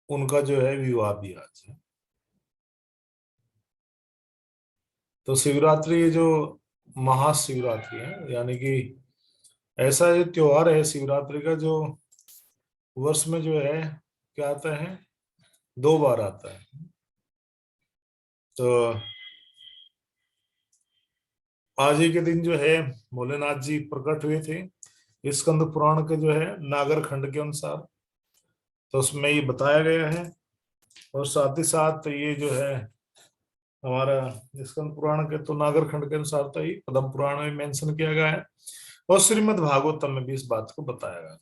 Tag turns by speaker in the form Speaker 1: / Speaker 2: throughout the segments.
Speaker 1: उनका जो है विवाह भी आज है। तो शिवरात्रि ये जो महाशिवरात्रि है, यानी कि ऐसा ये त्योहार है शिवरात्रि का जो वर्ष में जो है क्या आता है, 2 बार आता है। तो आज ही के दिन जो है भोलेनाथ जी प्रकट हुए थे, इस स्कंद पुराण के जो है नागर खंड के अनुसार, तो उसमें ये बताया गया है। और साथ ही साथ ये जो है हमारा स्कंद पुराण के तो नागर खंड के अनुसार तो ही पद्म पुराण में मेंशन किया गया है, और श्रीमद् भागवतम में भी इस बात को बताया गया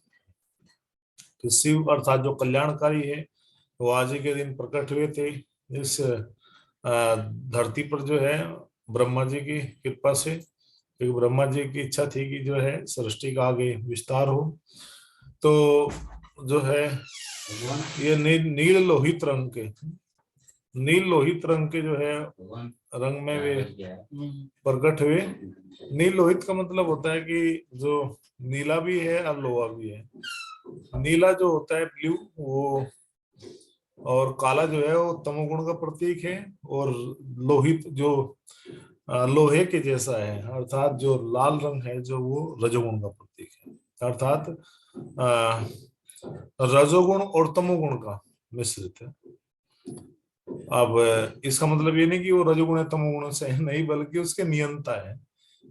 Speaker 1: कि शिव अर्थात जो कल्याणकारी है वो आज ही के दिन प्रकट हुए थे इस धरती पर जो है ब्रह्मा जी की कृपा से, क्योंकि ब्रह्मा जी की इच्छा थी कि जो है सृष्टि का आगे विस्तार हो। तो जो है ये नील लोहित रंग के, नील लोहित रंग के जो है रंग में वे प्रकट हुए। नील लोहित का मतलब होता है कि जो नीला भी है और लोहा भी है। नीला जो होता है ब्लू वो, और काला जो है वो तमोगुण का प्रतीक है, और लोहित जो लोहे के जैसा है, अर्थात जो लाल रंग है जो वो रजोगुण का प्रतीक है, अर्थात रजोगुण और तमोगुण का मिश्रित है। अब इसका मतलब ये नहीं कि वो रजोगुण है तमोगुण से है, नहीं, बल्कि उसके नियंता है।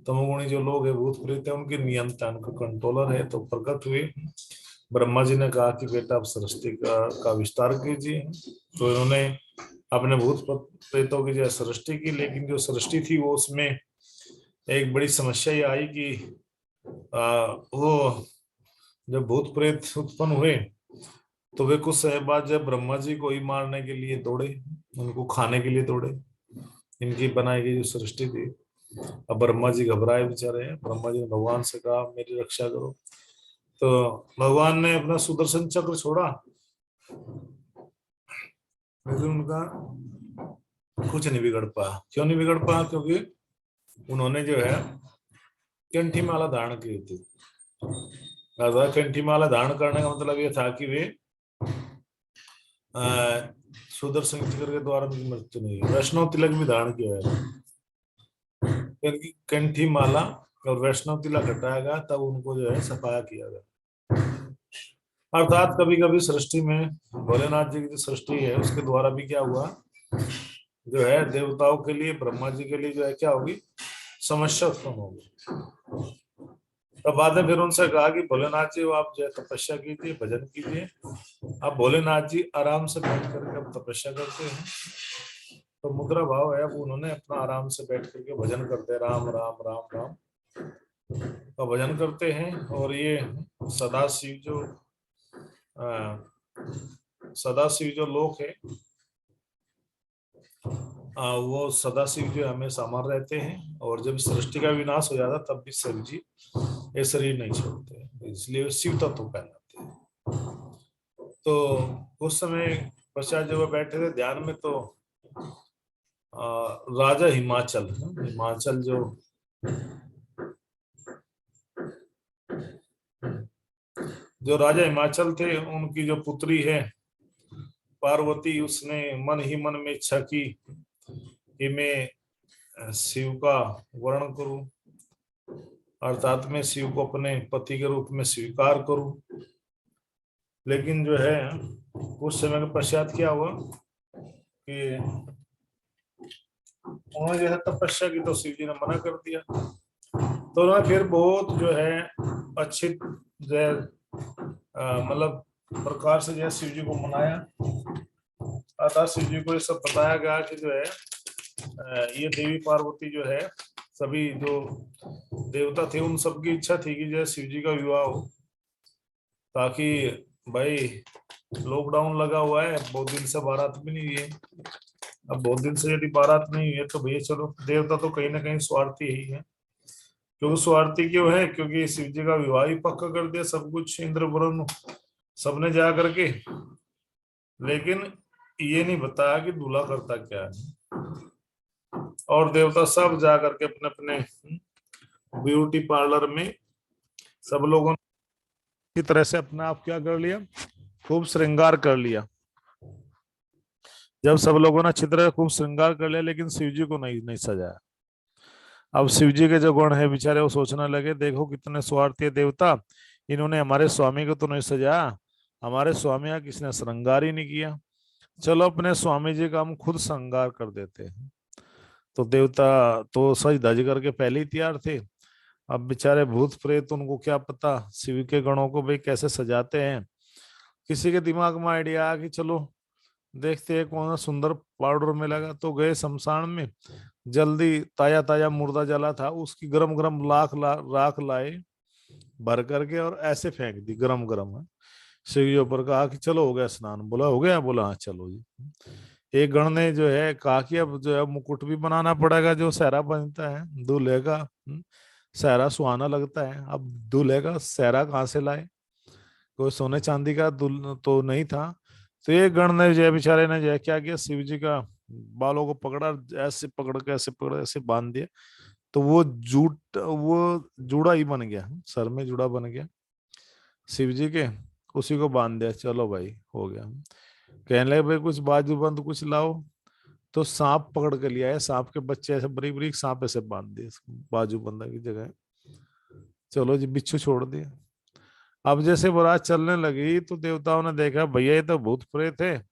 Speaker 1: तमोगुणी जो लोग है भूत प्रेत है उनके नियंता, उनका कंट्रोलर है। तो प्रकट हुए, ब्रह्मा जी ने कहा कि बेटा आप सृष्टि का विस्तार कीजिए। तो इन्होंने अपने भूत प्रेतों की जो सृष्टि की, लेकिन जो सृष्टि थी वो उसमें एक बड़ी समस्या ये आई कि वो जब भूत प्रेत उत्पन्न हुए तो वे कुछ समय बाद जब ब्रह्मा जी को ही मारने के लिए दौड़े, उनको खाने के लिए दौड़े, इनकी बनाई गई जो सृष्टि थी। अब ब्रह्मा जी घबराए बेचारे हैं, ब्रह्मा जी ने भगवान से कहा मेरी रक्षा करो। तो भगवान ने अपना सुदर्शन चक्र छोड़ा, लेकिन उनका कुछ नहीं बिगड़ पाया। क्यों नहीं बिगड़ पाया? क्योंकि उन्होंने जो है कंठी माला धारण की थी। कंठी माला धारण करने का मतलब ये था कि वे सुदर्शन चक्र के द्वारा उनकी मृत्यु नहीं है। वैष्णव तिलक भी धारण किया है, क्योंकि कंठी माला और वैष्णव तिलक हटाया गया तब उनको जो है सफाया किया गया। अर्थात कभी कभी सृष्टि में भोलेनाथ जी की जो सृष्टि है उसके द्वारा भी क्या हुआ, जो है देवताओं के लिए, ब्रह्मा जी के लिए जो है क्या होगी, समस्या उत्पन्न होगी। तब बाद में फिर उनसे कहा कि भोलेनाथ जी आप जो है तपस्या कीजिए, भजन कीजिए। अब भोलेनाथ जी आराम से बैठ करके अब तपस्या करते हैं, तो मुद्रा भाव है, वो उन्होंने अपना आराम से बैठ करके भजन करते, राम राम राम राम का भजन करते हैं। और ये सदाशिव जो सदाशिव जो लोक है, वो सदाशिव जो हमेशा अमर रहते हैं, और जब सृष्टि का विनाश हो जाता तब भी शिव जी ये शरीर नहीं छोड़ते, इसलिए शिव तत्व कहलाते हैं। तो उस समय पश्चात जब वो बैठे थे ध्यान में, तो राजा हिमाचल, हिमाचल जो राजा हिमाचल थे उनकी जो पुत्री है पार्वती, उसने मन ही मन में इच्छा की कि मैं शिव का वर्णन करूं, अर्थात मैं शिव को अपने पति के रूप में स्वीकार करूं। लेकिन जो है कुछ समय के पश्चात क्या हुआ कि उन्होंने जो है तपस्या की, तो शिव जी ने मना कर दिया। तो उन्होंने फिर बहुत जो है अच्छी जो है मतलब प्रकार से जो है शिव जी को मनाया। अतः शिव जी को ये सब बताया गया कि जो है ये देवी पार्वती जो है सभी जो देवता थे उन सबकी इच्छा थी कि जो है शिव जी का विवाह हो, ताकि भाई लॉकडाउन लगा हुआ है, बहुत दिन से बारात भी नहीं हुई है। अब बहुत दिन से यदि बारात नहीं हुई है तो भैया चलो, देवता तो कहीं ना कहीं स्वार्थी ही है। क्योंकि स्वार्थी क्यों है? क्योंकि शिव जी का विवाह ही पक्का कर दिया, सब कुछ इंद्र वरुण सबने जा करके, लेकिन ये नहीं बताया कि दूल्हा करता क्या है। और देवता सब जा करके अपने अपने ब्यूटी पार्लर में सब लोगों की तरह से अपना आप क्या कर लिया, खूब श्रृंगार कर लिया। जब सब लोगों ने अच्छी तरह खूब श्रृंगार कर लिया, लेकिन शिव जी को नहीं नहीं सजाया। अब शिव जी के जो गुण है बेचारे, वो सोचने लगे, देखो कितने स्वार्थी है देवता, इन्होंने हमारे स्वामी को तो नहीं सजाया, हमारे स्वामी का किसने श्रृंगार ही नहीं किया, चलो अपने स्वामी जी का हम खुद श्रृंगार कर देते हैं। तो देवता तो सज धज करके पहले ही तैयार थे। अब बेचारे भूत प्रेत, उनको क्या पता शिव के गणों को भाई कैसे सजाते हैं। किसी के दिमाग में आइडिया आ कि चलो देखते हैं कौन सा सुंदर पाउडर मिलेगा, तो गए शमशान में, जल्दी ताजा ताजा मुर्दा जला था, उसकी गरम गरम राख लाए भर करके, और ऐसे फेंक दी गरम गरम है। शिव जी ऊपर कहा कि चलो हो गया स्नान, बोला हो गया, बोला हाँ चलो जी। एक गण ने जो है कहा कि अब जो है मुकुट भी बनाना पड़ेगा, जो सहरा बनता है दूल्हे का। सहरा सुहाना लगता है, अब दूल्हे का सहरा कहाँ से लाए, कोई सोने चांदी का दुल तो नहीं था। तो ये गण ने जय बेचारे ने जय क्या किया, शिव जी का बालों को पकड़ा, ऐसे पकड़ के ऐसे पकड़ ऐसे बांध दिया, तो वो जूड़ा ही बन गया, सर में जूड़ा बन गया शिव जी के, उसी को बांध दिया, चलो भाई हो गया। कहने लगे भाई कुछ बाजू बंद कुछ लाओ, तो सांप पकड़ के लिया है, सांप के बच्चे ऐसे बारीक बारीक सांप ऐसे बांध दिए बाजू बंदा की जगह, चलो जी बिच्छू छोड़ दिए। अब जैसे बारात चलने लगी तो देवताओं ने देखा भैया ये तो भूत प्रेत है,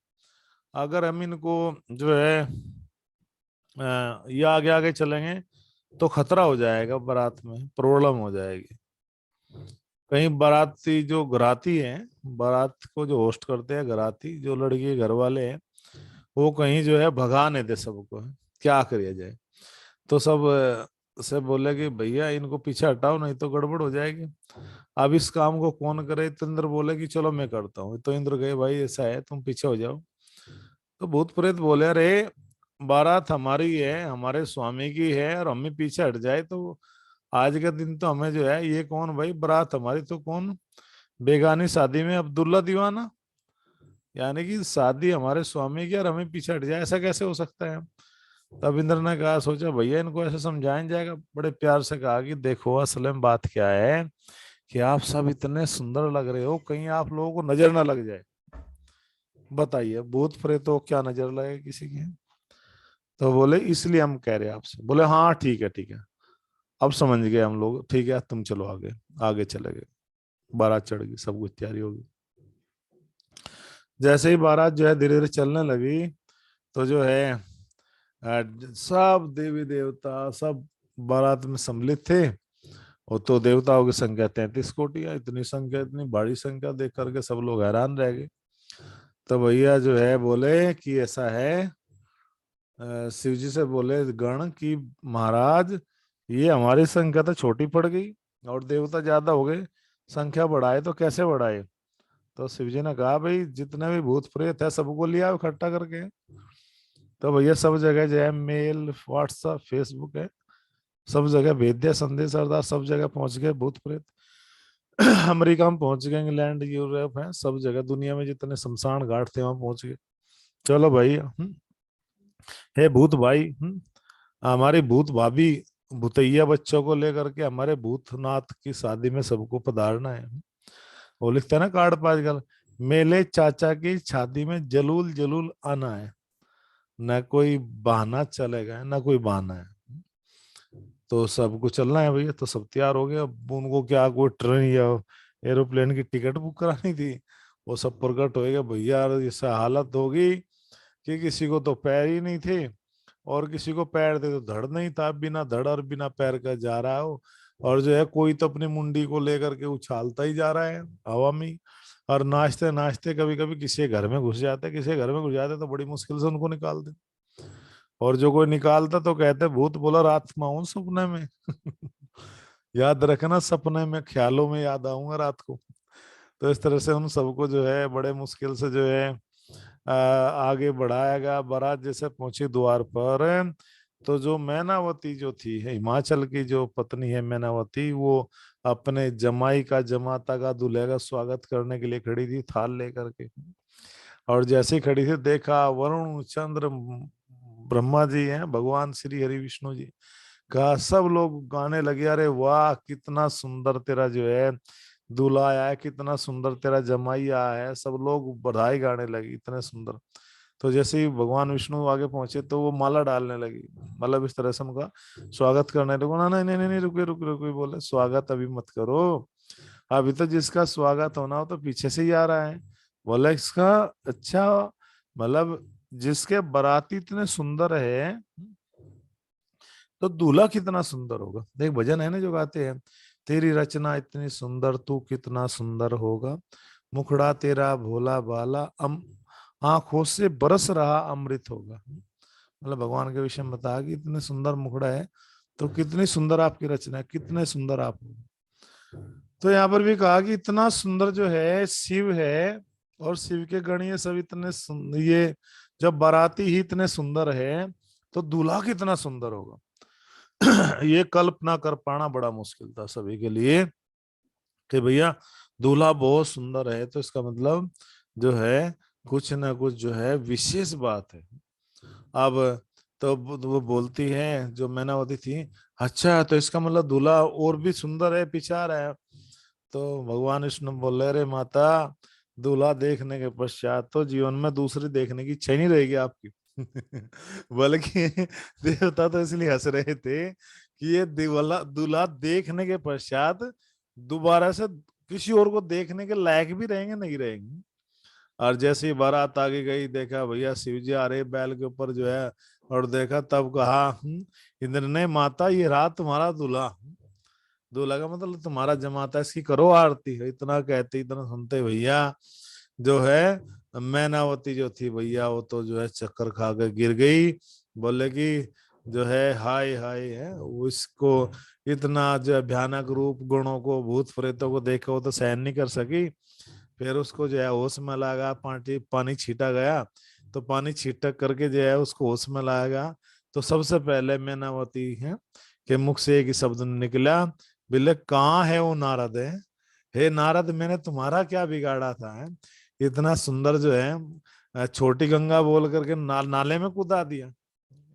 Speaker 1: अगर हम इनको जो है ये आगे आगे चलेंगे तो खतरा हो जाएगा, बारात में प्रॉब्लम हो जाएगी। कहीं बाराती जो घराती है, बारात को जो होस्ट करते हैं घराती, जो लड़की के घर वाले हैं, वो कहीं जो है भगा नहीं दे सबको, क्या करिए जाए। तो सब से बोले कि भैया इनको पीछे हटाओ नहीं तो गड़बड़ हो जाएगी। अब इस काम को कौन करे, तो इंद्र बोले कि चलो मैं करता हूँ, तो इंद्र गए भाई ऐसा है तुम पीछे हो जाओ। तो भूत प्रेत बोले अरे बारात हमारी है, हमारे स्वामी की है, और हम ही पीछे हट जाए तो आज के दिन तो हमें जो है, ये कौन भाई बारात हमारी तो कौन, बेगानी शादी में अब्दुल्ला दीवाना, यानी कि शादी हमारे स्वामी की और हमें पीछे हट जाए, ऐसा कैसे हो सकता है। तब इंद्र ने कहा, सोचा भैया इनको ऐसे समझाया जाएगा, बड़े प्यार से कहा कि देखो असल में बात क्या है कि आप सब इतने सुंदर लग रहे हो, कहीं आप लोगों को नजर ना लग जाए, बताइए भूत प्रेत तो क्या नजर लगे किसी की। तो बोले इसलिए हम कह रहे हैं आपसे, बोले हाँ ठीक है ठीक है, अब समझ गए हम लोग, ठीक है तुम चलो आगे। आगे चले गए, बारात चढ़ गई, सब कुछ तैयारी होगी। जैसे ही बारात जो है धीरे धीरे चलने लगी, तो जो है सब देवी देवता सब बारात में सम्मिलित थे। और तो देवताओं की संख्या 33 कोटि है, इतनी संख्या, इतनी बड़ी संख्या देख करके सब लोग हैरान रह गए। तो भैया जो है बोले कि ऐसा है, शिव जी से बोले गण की महाराज ये हमारी संख्या तो छोटी पड़ गई और देवता ज्यादा हो गए, संख्या बढ़ाए तो कैसे बढ़ाए। तो शिव जी ने कहा भाई जितने भी भूत प्रेत है सबको लिया इकट्ठा करके। तो भैया सब जगह जो है मेल व्हाट्सएप फेसबुक है, सब जगह भेज दिया संदेश, सरदार सब जगह पहुंच गए भूत प्रेत। अमेरिका में पहुंच गए, इंग्लैंड यूरोप है, सब जगह दुनिया में जितने शमशान घाट थे वहां पहुंच गए। चलो भाई हे भूत भाई, हमारी भूत भाभी भूतैया बच्चों को लेकर के हमारे भूतनाथ की शादी में सबको पधारना है। वो लिखता है ना कार्ड पर आजकल, मेले चाचा की शादी में जलूल जलूल आना है, न कोई बहाना चलेगा न कोई बहाना है। तो सबको चलना है भैया, तो सब तैयार हो गए। अब उनको क्या कोई ट्रेन या एरोप्लेन की टिकट बुक करानी थी, वो सब प्रकट हो गया भैया, ऐसा हालत होगी कि किसी को तो पैर ही नहीं थे, और किसी को पैर थे तो धड़ नहीं था, बिना धड़ और बिना पैर का जा रहा हो, और जो है कोई तो अपनी मुंडी को लेकर के उछालता ही जा रहा है हवा में ही। और नाचते नाचते कभी कभी किसी के घर में घुस जाते, किसी के घर में घुस जाते तो बड़ी मुश्किल से उनको निकालते, और जो कोई निकालता तो कहते भूत बोला रात में आऊं सपने में। याद रखना सपने में ख्यालों में याद आऊंगा रात को। तो इस तरह से उन सबको जो है बड़े मुश्किल से जो है आगे बढ़ाया गया। बारात जैसे पहुंची द्वार पर, तो जो मैनावती जो थी हिमाचल की जो पत्नी है मैनावती, वो अपने जमाई का जमाता का दूल्हे का स्वागत करने के लिए खड़ी थी थाल लेकर के। और जैसे ही खड़ी थी देखा वरुण चंद्र ब्रह्मा जी हैं, भगवान श्री हरि विष्णु जी का, सब लोग गाने लगे अरे वाह कितना सुंदर तेरा जो है दूल्हा आया है, कितना सुंदर तेरा जमाई आया है, सब लोग बधाई गाने लगे, इतने सुंदर।
Speaker 2: तो जैसे ही भगवान विष्णु आगे पहुंचे तो वो माला डालने लगी, मतलब इस तरह से उनका स्वागत करने लगे ना। नहीं नहीं नहीं नहीं, रुके रुके रुके, बोले स्वागत अभी मत करो, अभी तो जिसका स्वागत होना हो तो पीछे से ही आ रहा है। बोला इसका अच्छा, मतलब जिसके बाराती इतने सुंदर है तो दूल्हा कितना सुंदर होगा। देख भजन है ना जो गाते हैं, तेरी रचना इतनी सुंदर तू कितना सुंदर होगा, मुखड़ा तेरा भोला भाला आंखों से बरस रहा अमृत होगा। मतलब भगवान के विषय में बताया कि इतने सुंदर मुखड़ा है तो कितनी सुंदर आपकी रचना है, कितने सुंदर आप हो। तो यहाँ पर भी कहा कि इतना सुंदर जो है शिव है, और शिव के गण ये सब इतने ये जब बाराती ही इतने सुंदर है तो दूल्हा कितना सुंदर होगा। ये कल्पना कर पाना बड़ा मुश्किल था सभी के लिए कि भैया दूल्हा बहुत सुंदर है तो इसका मतलब जो है कुछ ना कुछ जो है विशेष बात है। अब तो वो बोलती है जो मैनावती थी, अच्छा तो इसका मतलब दूल्हा और भी सुंदर है, पीछे आ रहा है। तो भगवान विष्णु बोले, रे माता दूल्हा देखने के पश्चात तो जीवन में दूसरी देखने की इच्छा ही नहीं रहेगी आपकी। बल्कि देवता तो इसलिए हंस रहे थे कि ये दूल्हा दूल्हा देखने के पश्चात दोबारा से किसी और को देखने के लायक भी रहेंगे नहीं रहेंगे। और जैसे ही बारात आगे गई, देखा भैया शिव जी आ रहे बैल के ऊपर जो है, और देखा तब कहा, इंद्र ने माता ये रहा तुम्हारा दूल्हा। दूल्हा का मतलब तुम्हारा जमाता, इसकी करो आरती है। इतना कहते इतना सुनते भैया जो है मैनावती जो थी भैया वो तो जो है चक्कर खा के गिर गई। बोले कि जो है हाय हाय है उसको, इतना जो है भयानक रूप गुणों को भूत प्रेतों को देखा वो तो सहन नहीं कर सकी। फिर उसको जो है होश में लाया, पानी पानी छीटा गया, तो पानी छीटक करके जो है उसको होश में लाया गया। तो सबसे पहले मैनावती है के मुख से एक ही शब्द निकला, बोले कहाँ है वो नारद है, हे नारद मैंने तुम्हारा क्या बिगाड़ा था है? इतना सुंदर जो है छोटी गंगा बोल करके नाले में कूदा दिया,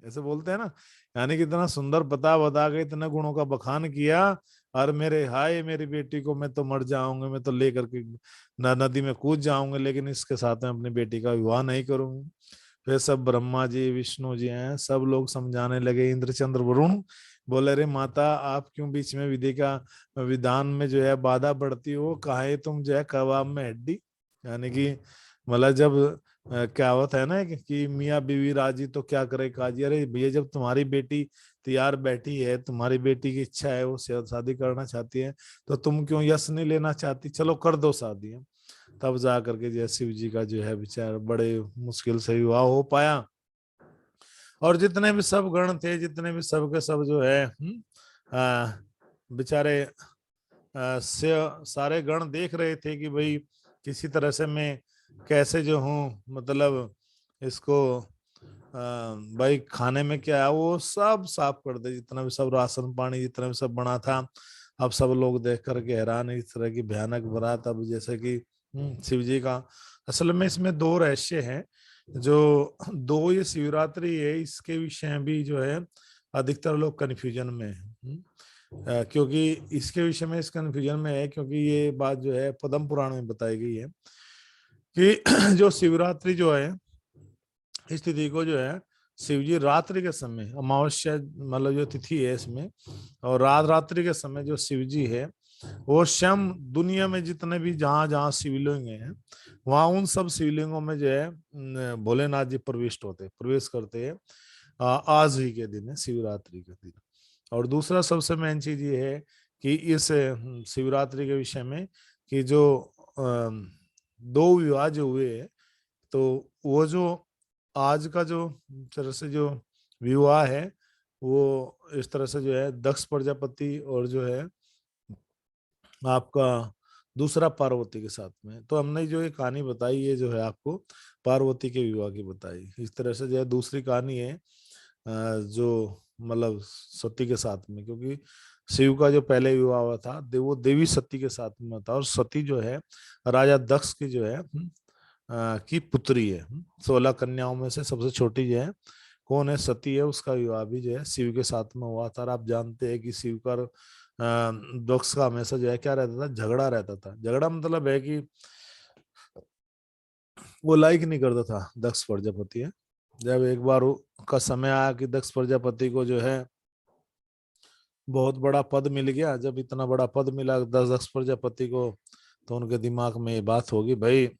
Speaker 2: ऐसे बोलते हैं ना। यानी कि इतना सुंदर बता बता के इतने गुणों का बखान किया, और मेरे हाय मेरी बेटी को मैं तो मर जाऊंगा, मैं तो लेकर के नदी में कूद जाऊंगा, लेकिन इसके साथ में अपनी बेटी का विवाह नहीं करूंगी। फिर सब ब्रह्मा जी विष्णु जी हैं सब लोग समझाने लगे, इंद्र चंद्र वरुण बोले, रे माता आप क्यों बीच में विधि का विधान में जो है बाधा बढ़ती हो, काहे तुम जो है कबाब में हड्डी। यानी कि मतलब जब कहावत है ना कि मियाँ बीवी राजी तो क्या करे काजी। अरे भैया जब तुम्हारी बेटी तैयार बैठी है, तुम्हारी बेटी की इच्छा है वो शादी करना चाहती है, तो तुम क्यों यश नहीं लेना चाहती, चलो कर दो शादी। तब जा करके जो है शिव जी का जो है विचार बड़े मुश्किल से विवाह हो पाया। और जितने भी सब गण थे, जितने भी सब के सब जो है बेचारे से सारे गण देख रहे थे कि भाई किसी तरह से मैं कैसे जो हूँ, मतलब इसको भाई खाने में क्या है वो सब साफ कर दे, जितना भी सब राशन पानी जितना भी सब बना था। अब सब लोग देख करके हैरान, इस तरह की भयानक बारात। अब जैसे कि शिव जी का असल में इसमें दो रहस्य हैं, जो दो ये शिवरात्रि है इसके विषय में भी जो है अधिकतर लोग कन्फ्यूजन में है। क्योंकि इसके विषय में इस कन्फ्यूजन में है क्योंकि ये बात जो है पद्म पुराण में बताई गई है कि जो शिवरात्रि जो है इस तिथि को जो है शिव जी रात्रि के समय, अमावस्या मतलब जो तिथि है इसमें, और रात रात्रि के समय जो शिव जी है वो स्वयं दुनिया में जितने भी जहां जहां शिवलिंग हैं वहां उन सब शिवलिंगों में जो है भोलेनाथ जी प्रवेश करते हैं आज ही के दिन है, शिवरात्रि के दिन। और दूसरा सबसे मेन चीज ये है कि इस शिवरात्रि के विषय में कि जो दो विवाह जो हुए हैं, तो वो जो आज का जो तरह से जो विवाह है वो इस तरह से जो है दक्ष प्रजापति और जो है आपका दूसरा पार्वती के साथ में। तो हमने जो ये कहानी बताई ये जो है आपको पार्वती के विवाह की बताई। इस तरह से जो है दूसरी कहानी है जो मतलब सती के साथ में, क्योंकि शिव का जो पहले विवाह हुआ था वो देवी सती के साथ में था, और सती जो है राजा दक्ष की जो है की पुत्री है। 16 कन्याओं में से सबसे छोटी जो है कौन है, सती है, उसका विवाह भी जो है शिव के साथ में हुआ था। और आप जानते हैं कि शिव का दक्ष का हमेशा जो है क्या रहता था, झगड़ा रहता था। झगड़ा मतलब है कि वो लाइक नहीं करता था दक्ष प्रजापति है। जब एक बार का समय आया कि दक्ष प्रजापति को जो है बहुत बड़ा पद मिल गया, जब इतना बड़ा पद मिला दक्ष प्रजापति को, तो उनके दिमाग में ये बात होगी, भाई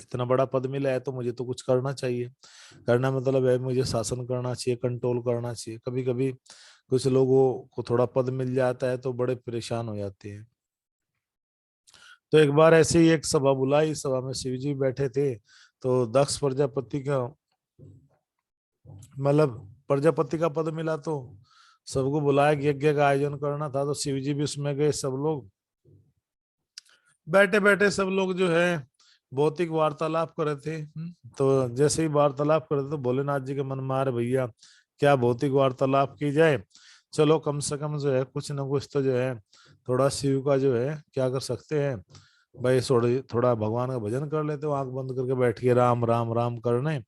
Speaker 2: इतना बड़ा पद मिला है तो मुझे तो कुछ करना चाहिए। करना मतलब है मुझे शासन करना चाहिए, कंट्रोल करना चाहिए। कभी कभी कुछ लोगों को थोड़ा पद मिल जाता है तो बड़े परेशान हो जाते हैं। तो एक बार ऐसे ही एक सभा बुलाई, सभा में शिव जी बैठे थे, तो दक्ष प्रजापति का मतलब प्रजापति का पद मिला तो सबको बुलाया, यज्ञ का आयोजन करना था, तो शिव जी भी उसमें गए। सब लोग बैठे बैठे सब लोग जो है भौतिक वार्तालाप कर रहे थे। तो जैसे ही वार्तालाप कर रहे थे तो भोलेनाथ जी के मन में आ रहे, भैया क्या भौतिक वार्तालाप की जाए, चलो कम से कम जो है कुछ ना कुछ तो जो है थोड़ा शिव का जो है क्या कर सकते हैं भाई, थोड़ा भगवान का भजन कर लेते हो। आंख बंद करके बैठ के राम राम राम करने।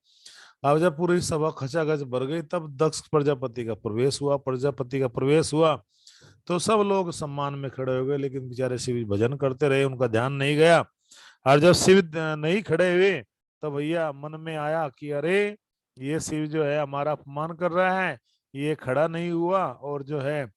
Speaker 2: अब जब पूरी सभा खचाखच भर गई तब दक्ष प्रजापति का प्रवेश हुआ, प्रजापति का प्रवेश हुआ तो सब लोग सम्मान में खड़े हो गए, लेकिन बेचारे शिव भजन करते रहे, उनका ध्यान नहीं गया। और जब शिव नहीं खड़े हुए तो भैया मन में आया कि अरे ये शिव जो है हमारा अपमान कर रहा है, ये खड़ा नहीं हुआ और जो है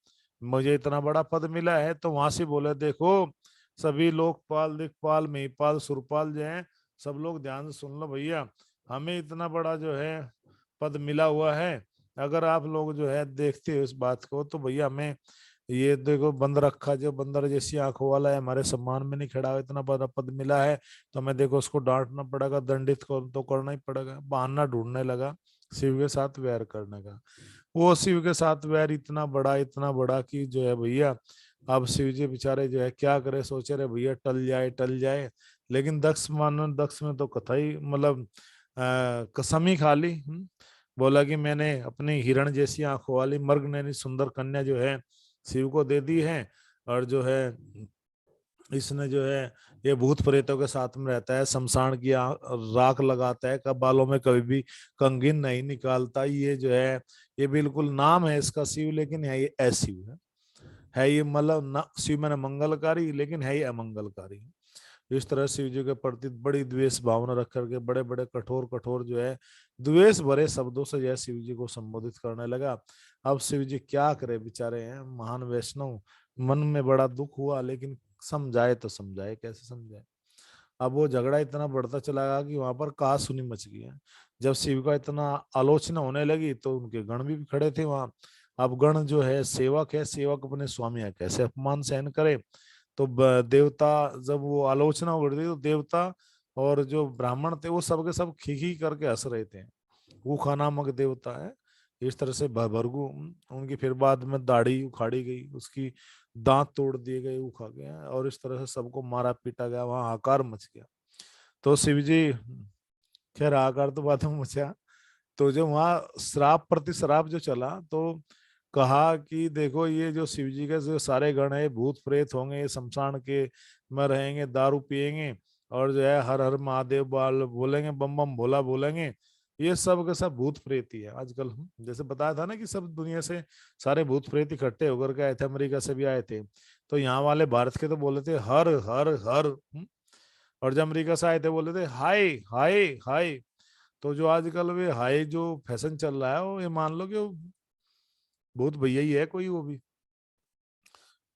Speaker 2: मुझे इतना बड़ा पद मिला है। तो वहां से बोले, देखो सभी लोकपाल दिक्पाल महिपाल सुरपाल जो है, सब लोग ध्यान से सुन लो भैया, हमें इतना बड़ा जो है पद मिला हुआ है, अगर आप लोग जो है देखते हो इस बात को तो भैया हमें ये देखो बंद रखा जो बंदर जैसी आंखों वाला है, हमारे सम्मान में नहीं खड़ा हुआ, इतना बड़ा पद मिला है तो हमें देखो उसको डांटना पड़ेगा, दंडित को तो करना ही पड़ेगा। बहाना ढूंढने लगा शिव के साथ वैर करने का। वो शिव के साथ वैर इतना बड़ा कि जो है भैया अब शिव जी बेचारे जो है क्या करे, सोचे रहे भैया टल जाए टल जाए। लेकिन दक्ष में तो कथाई मतलब कसम ही खा ली। बोला कि मैंने अपनी हिरण जैसी आंखों वाली मर्ग नैनी सुंदर कन्या जो है शिव को दे दी है, और जो है इसने जो है ये भूत प्रेतों के साथ में रहता है, शमशान की राख लगाता है, कब बालों में कभी भी कंगीन नहीं निकालता। ये जो है ये बिल्कुल नाम है इसका शिव, लेकिन है ये अशिव है ये मतलब ना शिव मैंने मंगलकारी, लेकिन है ये अमंगलकारी। इस तरह शिव जी के प्रति बड़ी द्वेष भावना रख करके बड़े बड़े कठोर कठोर जो है द्वेष भरे शब्दों से जो है शिव जी को संबोधित करने लगा। अब शिव जी क्या करे, बेचारे हैं महान वैष्णव, मन में बड़ा दुख हुआ, लेकिन समझाए तो समझाए कैसे समझाए। अब वो झगड़ा इतना बढ़ता चला गया कि वहां पर कहासुनी मच गई है। जब शिव का इतना आलोचना होने लगी तो उनके गण भी खड़े थे वहां। अब गण जो है सेवक है, सेवक अपने स्वामी है कैसे अपमान सहन करे। तो देवता जब वो आलोचना हो रही थी तो देवता और जो ब्राह्मण थे वो सब के सब खी करके हंस रहे थे। ऊखा नामक देवता है, इस तरह से भरगु उनकी फिर बाद में दाढ़ी उखाड़ी गई, उसकी दांत तोड़ दिए गए, ऊखा गया, और इस तरह से सबको मारा पीटा गया, वहां हाहाकार मच गया। तो शिव जी खैर हाहाकार तो बाद में मचा। तो जो वहाँ श्राप प्रति श्राप जो चला तो कहा कि देखो ये जो शिव जी के जो सारे गण है भूत प्रेत होंगे, ये शमशान के में रहेंगे, दारू पिएंगे, और जो है हर हर महादेव बाल बोलेंगे, बम बम भोला बोलेंगे। ये सब के सब भूत प्रेत ही है आजकल। जैसे बताया था ना कि सब दुनिया से सारे भूत प्रेत इकट्ठे होकर के आए थे, अमेरिका से भी आए थे। तो यहाँ वाले भारत के तो बोले थे हर हर हर, और जब अमेरिका से आए थे बोले थे हाय हाय हाय। तो जो आजकल वे हाई जो फैशन चल रहा है वो ये मान लो कि वो बहुत भैया ही है कोई वो भी।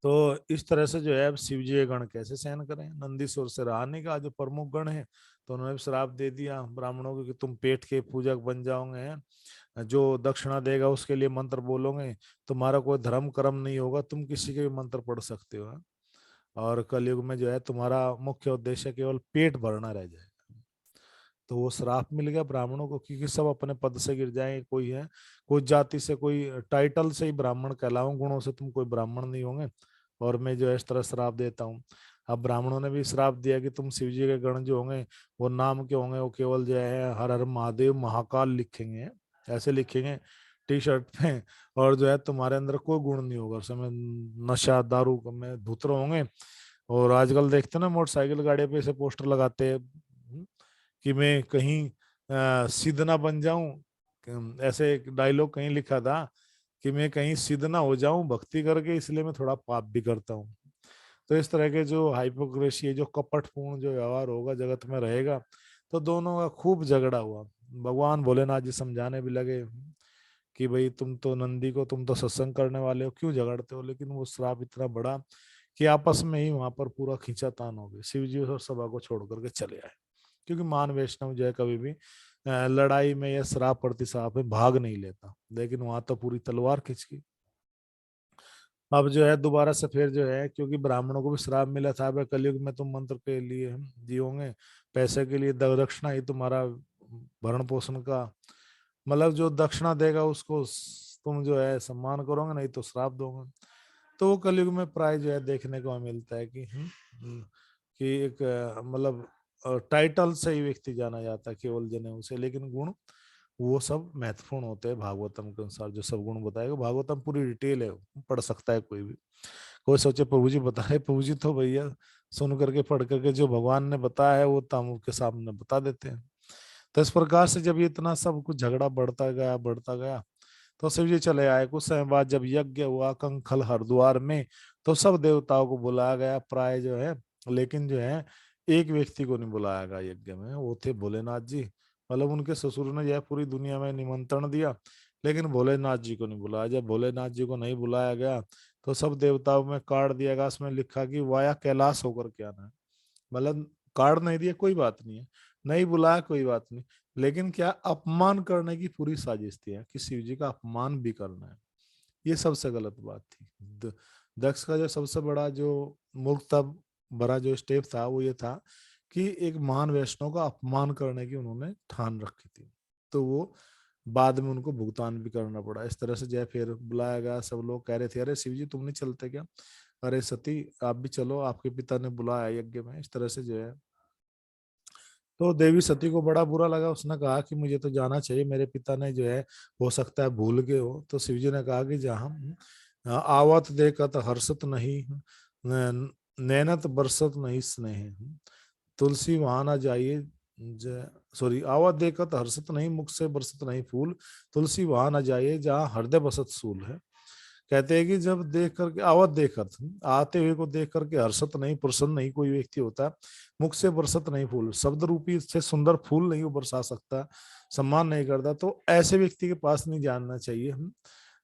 Speaker 2: तो इस तरह से जो है अब शिव जी के गण कैसे सहन करें, नंदीश्वर से रहा नहीं का जो प्रमुख गण है, तो उन्होंने भी श्राप दे दिया ब्राह्मणों को कि तुम पेट के पूजक बन जाओगे, जो दक्षिणा देगा उसके लिए मंत्र बोलोगे, तुम्हारा कोई धर्म कर्म नहीं होगा, तुम किसी के भी मंत्र पढ़ सकते हो, और कलयुग में जो है तुम्हारा मुख्य उद्देश्य केवल पेट भरना रह जाएगा। तो वो श्राप मिल गया ब्राह्मणों को, क्योंकि सब अपने पद से गिर जाएंगे। कोई है कोई जाति से कोई टाइटल से ही ब्राह्मण कहलाऊं, गुणों से तुम कोई ब्राह्मण नहीं होंगे, और मैं जो है इस तरह श्राप देता हूँ। अब ब्राह्मणों ने भी श्राप दिया कि तुम शिव जी के गण जो होंगे वो नाम के होंगे, वो केवल जो है हर हर महादेव महाकाल लिखेंगे, ऐसे लिखेंगे टी शर्ट पे, और जो है तुम्हारे अंदर कोई गुण नहीं होगा, उस समय नशा दारू में धुत होंगे। और आजकल देखते ना मोटरसाइकिल गाड़ी पे ऐसे पोस्टर लगाते हैं कि मैं कहीं सिद्ध ना बन जाऊं। ऐसे एक डायलॉग कहीं लिखा था कि मैं कहीं सिद्ध ना हो जाऊं भक्ति करके, इसलिए मैं थोड़ा पाप भी करता हूँ। तो इस तरह के जो हाइपोक्रेसी है, जो कपटपूर्ण जो व्यवहार होगा जगत में रहेगा, तो दोनों का खूब झगड़ा हुआ। भगवान भोलेनाथ जी समझाने भी लगे कि भाई तुम तो नंदी को, तुम तो सत्संग करने वाले हो, क्यों झगड़ते हो। लेकिन वो श्राप इतना बड़ा कि आपस में ही वहां पर पूरा खींचातान हो गया। शिव जी और सभा को छोड़ करके चले आए, क्योंकि मान वैष्णव जो है कभी भी लड़ाई में या श्राप प्रतिश्राप में भाग नहीं लेता। लेकिन वहां तो पूरी तलवार खिंच गई। अब जो है दोबारा से फिर जो है, क्योंकि ब्राह्मणों को भी श्राप मिला था, अब कलयुग में तुम मंत्र के लिए जियोगे, पैसे के लिए दक्षिणा ही तुम्हारा भरण पोषण का, मतलब जो दक्षिणा देगा उसको तुम जो है सम्मान करोगे, नहीं तो श्राप दोगे। तो वो कलयुग में प्राय जो है देखने को मिलता है कि कि एक मतलब टाइटल से ही व्यक्ति जाना जाता है, केवल जनेऊ से, लेकिन गुण वो सब महत्वपूर्ण होते हैं भागवतम के अनुसार। जो सब गुण बताएगा भागवतम पूरी डिटेल है, पढ़ सकता है कोई भी। कोई सोचे प्रभु जी बता रहे, प्रभु जी तो भैया सुन करके पढ़ करके जो भगवान ने बताया है वो तम के सामने बता देते हैं। तो इस प्रकार से जब ये इतना सब कुछ झगड़ा बढ़ता गया, तो शिव जी चले आए। कुछ समय बाद जब यज्ञ हुआ कंखल हरिद्वार में, तो सब देवताओं को बुलाया गया प्राय जो है, लेकिन जो है एक व्यक्ति को नहीं बुलाया गया यज्ञ में, वो थे भोलेनाथ जी। मतलब उनके ससुर ने यह पूरी दुनिया में निमंत्रण दिया, लेकिन भोलेनाथ जी को नहीं बुलाया। जब भोलेनाथ जी को नहीं बुलाया गया, तो सब देवताओं में कार्ड दिया गया, उसमें लिखा कि वाया कैलाश होकर के आना है। मतलब कार्ड नहीं दिया कोई बात नहीं है, नहीं बुलाया कोई बात नहीं, लेकिन क्या अपमान करने की पूरी साजिश थी कि शिव जी का अपमान भी करना है। ये सबसे गलत बात थी। दक्ष का जो सबसे बड़ा जो मूर्खता भरा जो स्टेप था वो ये था कि एक महान वैष्णव का अपमान करने की उन्होंने ठान रखी थी। तो वो बाद में उनको भुगतान भी करना पड़ा। इस तरह से जय फिर बुलाया गया, सब लोग कह रहे थे अरे शिव जी तुम नहीं चलते क्या, अरे सती आप भी चलो, आपके पिता ने बुलाया यज्ञ में। इस तरह से जो है, तो देवी सती को बड़ा बुरा लगा। उसने कहा कि मुझे तो जाना चाहिए, मेरे पिता ने जो है हो सकता है भूल गए हो। तो शिवजी ने कहा कि जहाँ आवत देखत हर्षत नहीं, नैनत बरसत नहीं स्नेह, तुलसी वहां ना जाइए, सॉरी, आवत देखत हर्षत नहीं, मुख से बरसत नहीं फूल, तुलसी वहां ना जाइए जहाँ हृदय बसत सूल है। कहते हैं कि जब देख करके आवत देखत, आते हुए को देख करके हर्षत नहीं, प्रसन्न नहीं कोई व्यक्ति होता, मुख से बरसत नहीं फूल, शब्द रूपी से सुंदर फूल नहीं वो बरसा सकता, सम्मान नहीं करता, तो ऐसे व्यक्ति के पास नहीं जानना चाहिए हम।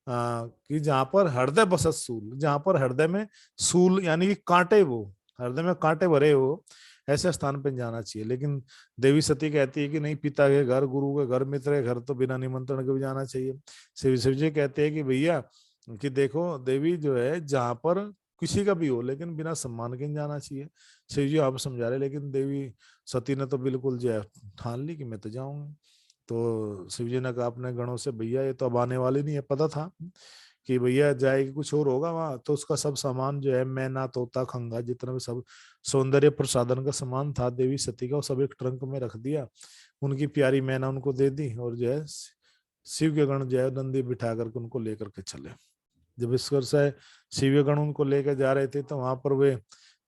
Speaker 2: कि जहां पर हृदय बसत सूल, जहां पर हृदय में सूल यानी कि कांटे, वो हृदय में कांटे भरे हो, ऐसे स्थान पे जाना चाहिए। लेकिन देवी सती कहती है कि नहीं, पिता के घर, गुरु के घर, मित्र के घर तो बिना निमंत्रण के भी जाना चाहिए। शिव जी कहते हैं कि भैया कि देखो देवी जो है जहां पर किसी का भी हो, लेकिन बिना सम्मान के नहीं जाना चाहिए। शिव जी आप समझा रहे, लेकिन देवी सती ने तो बिल्कुल जो है ठान ली कि मैं तो जाऊंगी। तो शिव जी ने कहा अपने गणों से, भैया ये तो अब आने वाली नहीं है, पता था कि भैया जाएगी कुछ और होगा वहां। तो उसका सब सामान जो है, मैना तोता खंगा जितना भी सब सौंदर्य प्रसाधन का सामान था देवी सती का, वो सब एक ट्रंक में रख दिया। उनकी प्यारी मैना उनको दे दी, और जो है शिव के गण जो है नंदी बिठा करके उनको लेकर के चले। जब इस वर्ष शिव गण उनको लेकर जा रहे थे, तो वहां पर वे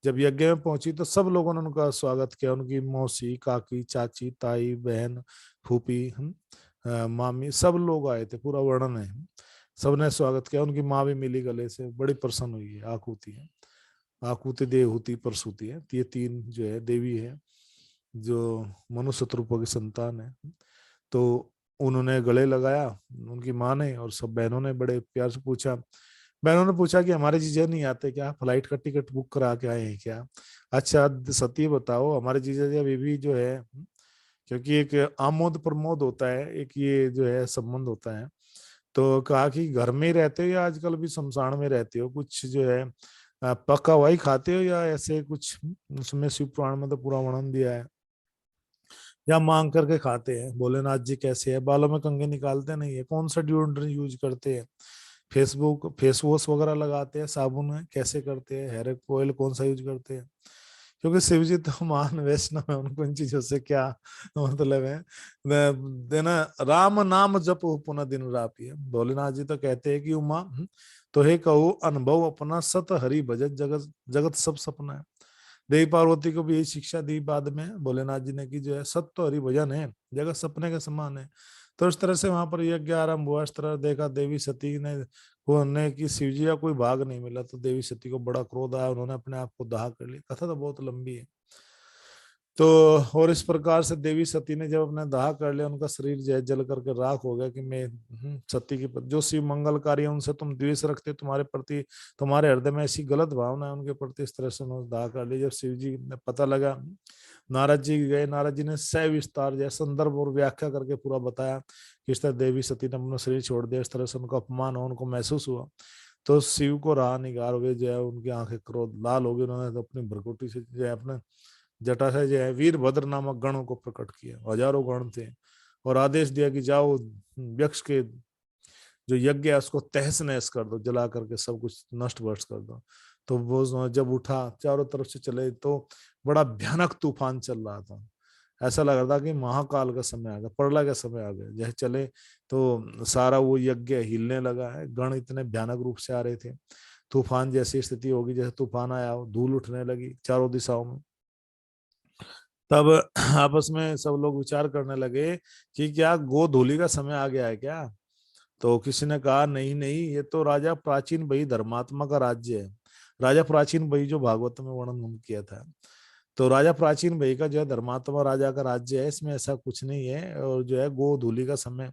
Speaker 2: जब यज्ञ में पहुंची, तो सब लोगों ने उनका स्वागत किया। उनकी मौसी, काकी, चाची, ताई, बहन, फूफी, मामी, सब लोग आए थे, पूरा वर्णन है। सबने स्वागत किया, उनकी माँ भी मिली गले से, बड़ी प्रसन्न हुई है। आकुति है, आकुति, देवहूति, प्रसूति है, ये तीन जो है देवी है जो मनुष्य रूपों की संतान है। तो उन्होंने गले लगाया उनकी माँ ने, और सब बहनों ने बड़े प्यार से पूछा। बहनों ने पूछा कि हमारे जीजा नहीं आते क्या, फ्लाइट का टिकट बुक करा के आए हैं क्या। अच्छा सती बताओ, हमारे जीजा जी अभी भी जो है, क्योंकि एक आमोद प्रमोद होता है, एक ये जो है संबंध होता है। तो कहा कि घर में ही रहते हो या आजकल भी शमशान में रहते हो, कुछ जो है पका हुआ ही खाते हो या ऐसे कुछ। उसमें शिव पुराण में तो पूरा वर्णन दिया है, या मांग करके खाते हैं। भोलेनाथ जी कैसे है, बालों में कंघे निकालते नहीं है, कौन सा डिओड्रेंट यूज करते हैं, फेसबुक फेस वॉश वगैरह लगाते हैं, साबुन है कैसे करते हैं, हेयर ऑयल कौन सा यूज करते हैं। क्योंकि शिव जी तो महान वैष्णव है, उनको इन चीजों से क्या मतलब है। देना राम नाम जप पुनः दिन रापी है। भोलेनाथ जी तो कहते हैं कि उमा तो हे कहो अनुभव अपना, सत हरि भजत जगत जगत सब सपना है। देवी पार्वती को भी यही शिक्षा दी बाद में भोलेनाथ जी ने, कि जो है सत्य हरि भजन है, जगत सपने के समान है। तो इस तरह से वहां पर यज्ञ आरंभ हुआ। इस तरह देखा देवी सती ने को ने कि शिव जी का कोई भाग नहीं मिला, तो देवी सती को बड़ा क्रोध आया, उन्होंने अपने आप को दाह कर लिया। कथा तो बहुत लंबी है। तो और इस प्रकार से देवी सती ने जब अपने दाह कर लिया, उनका शरीर जय जल करके राख हो गया कि मैं सती की जो शिव मंगलकारी है उनसे तुम द्वेष रखते, तुम्हारे प्रति, तुम्हारे हृदय में ऐसी गलत भावना है उनके प्रति, इस तरह से उन्होंने दाह कर लिया। जब शिव जी ने पता लगा, नारद जी गए, नारद जी ने सविस्तार जैसे संदर्भ और व्याख्या करके पूरा बताया कि इस तरह देवी सती ने अपना शरीर छोड़ दिया, इस तरह से उनका अपमान हो, उनको महसूस हुआ। तो शिव को राह निगार हो गए, जो है उनकी आंखें क्रोध लाल हो गई, उन्होंने तो अपनी भ्रकुटी से जो है अपने जटा से जो है वीरभद्र नामक गणों को प्रकट किया, हजारों गण थे, और आदेश दिया कि जाओ यक्ष के जो यज्ञ है उसको तहस नहस कर दो, जला करके सब कुछ नष्ट भ्रष्ट कर दो। तो वो जब उठा, चारों तरफ से चले तो बड़ा भयानक तूफान चल रहा था, ऐसा लग रहा था कि महाकाल का समय आ गया, प्रलय का समय आ गया। जैसे चले तो सारा वो यज्ञ हिलने लगा है, गण इतने भयानक रूप से आ रहे थे। तूफान जैसी स्थिति होगी, जैसे तूफान आया हो, धूल उठने लगी चारों दिशाओं में। तब आपस में सब लोग विचार करने लगे कि क्या गोधूली का समय आ गया है क्या। तो किसी ने कहा नहीं नहीं, ये तो राजा प्राचीन भाई धर्मात्मा का राज्य है। राजा प्राचीन भाई जो भागवत में वर्णन किया था, तो राजा प्राचीन भाई का जो है धर्मात्मा राजा का राज्य है, इसमें ऐसा कुछ नहीं है। और जो है गोधूली का समय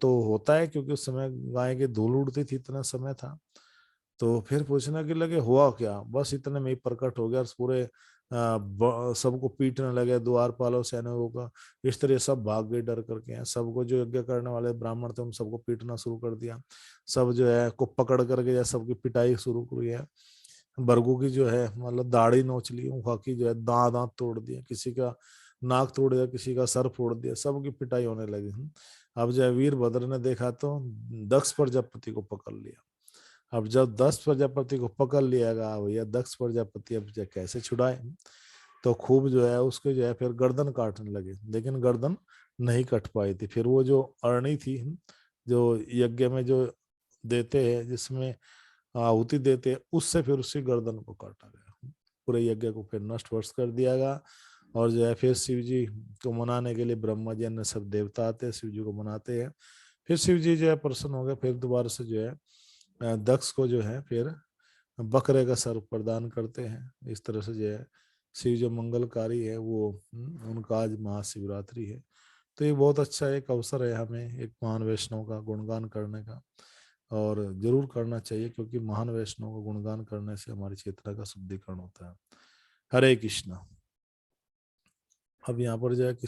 Speaker 2: तो होता है, क्योंकि उस समय गाय की धूल उड़ती थी, इतना समय था। तो फिर पूछने के लगे हुआ क्या, बस इतने में ही प्रकट हो गया और पूरे सबको पीटने लगे, द्वारपालों सैनिकों का। इस तरह सब भाग गए डर करके हैं, सबको जो यज्ञ करने वाले ब्राह्मण थे उन सबको पीटना शुरू कर दिया। सब जो है को पकड़ करके या सबकी पिटाई शुरू की है। भृगु की जो है मतलब दाढ़ी नोच ली, उनका की जो है दांत दांत तोड़ दिया, किसी का नाक तोड़ दिया, किसी का सर फोड़ दिया, सबकी पिटाई होने लगी। अब जो है वीरभद्र ने देखा तो दक्ष प्रजापति को पकड़ लिया। अब जब दक्ष प्रजापति को पकड़ लिया गया, भैया दक्ष प्रजापति अब जो कैसे छुड़ाए, तो खूब जो है उसके जो है फिर गर्दन काटने लगे, लेकिन गर्दन नहीं कट पाई थी। फिर वो जो अरणी थी जो यज्ञ में जो देते हैं, जिसमें आहुति देते हैं, उससे फिर उसकी गर्दन को काटा गया, पूरे यज्ञ को फिर नष्ट भ्रष्ट कर दिया गया। और जो है फिर शिव जी को मनाने के लिए ब्रह्मा जी अन्य सब देवता आते हैं, शिव जी को मनाते हैं। फिर शिव जी जो है प्रसन्न हो गए, फिर दोबारा से जो है दक्ष को जो है फिर बकरे का सर प्रदान करते हैं। इस तरह से जो है शिव जो मंगलकारी है वो उनका आज महाशिवरात्रि है। तो ये बहुत अच्छा एक अवसर है हमें एक महान वैष्णव का गुणगान करने का, और जरूर करना चाहिए, क्योंकि महान वैष्णव का गुणगान करने से हमारी चेतना का शुद्धिकरण होता है। हरे कृष्णा। अब यहाँ पर जो है